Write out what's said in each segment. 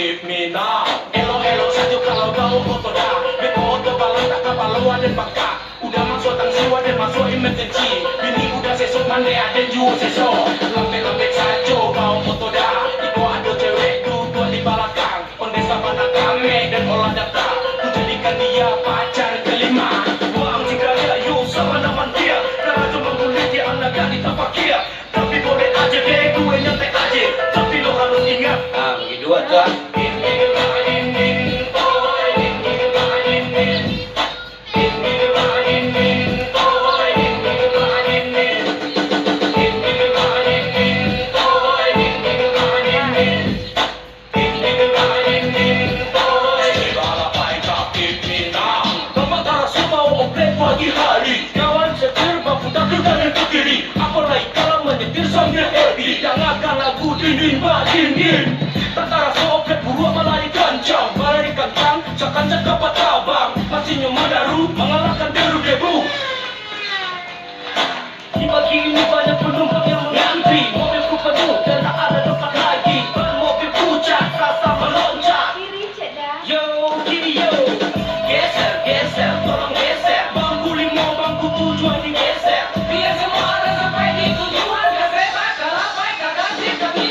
Aktif Mina. Elo-elo saja kalau kau foto dah. Beko tebalan tak kapal luar dan bangka. Udah masuk tang sewa dan masuk emergency. Bini udah sesok mandi ada jual sesok. Lambek-lambek saja kau foto dah. Iko ada cewek duduk di belakang. Ondesa pada kami dan olah data. Ku jadikan dia pacar kelima. Buang jika dia yuk sama nama dia. Karena cuma boleh dia anak gadis tak kia. Tapi boleh aja deh gue nyantai aja. Tapi lo harus ingat. Begitu dua tuh. Pagi hari, kawan setir baku tak kanan ke kiri. Apalagi kalau menyetir sambil happy. Jangankan lagu dinding dinding. Tentara soplet buruan melari kencang. Melari kencang, seakan dapat abang. Masih nyemadaru, mengalahkan deru debu. Di pagi ini banyak penumpang yang mengantri. Mobilku penuh dan tak ada tempat lagi. Ban mobil pucat, rasa meloncat. Kiri cek dah. Yo, kiri yo. Geser, geser, tolong geser. Bangku lima, bangku tujuan digeser. Biar semua ada sampai di tujuan. Gak bebas, kalau baik kagak sih kami.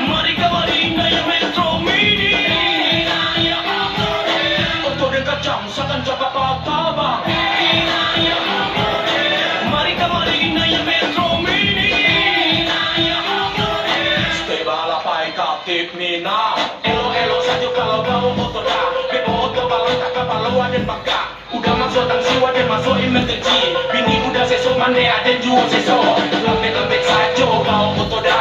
Mari kembali naik Metro Mini. Oto dan kacang, seakan jaga bang. Mari kembali naik Metro Mini. Stay balapai Aktif Mina. Elo-elo saja kalau kau foto dah. Beko tebalan tak kapal luar dan bangka. Udah masuk tang sewa dan masuk emergency. Bini udah sesok mandi ada jual sesok. Lambek-lambek saja kau foto dah.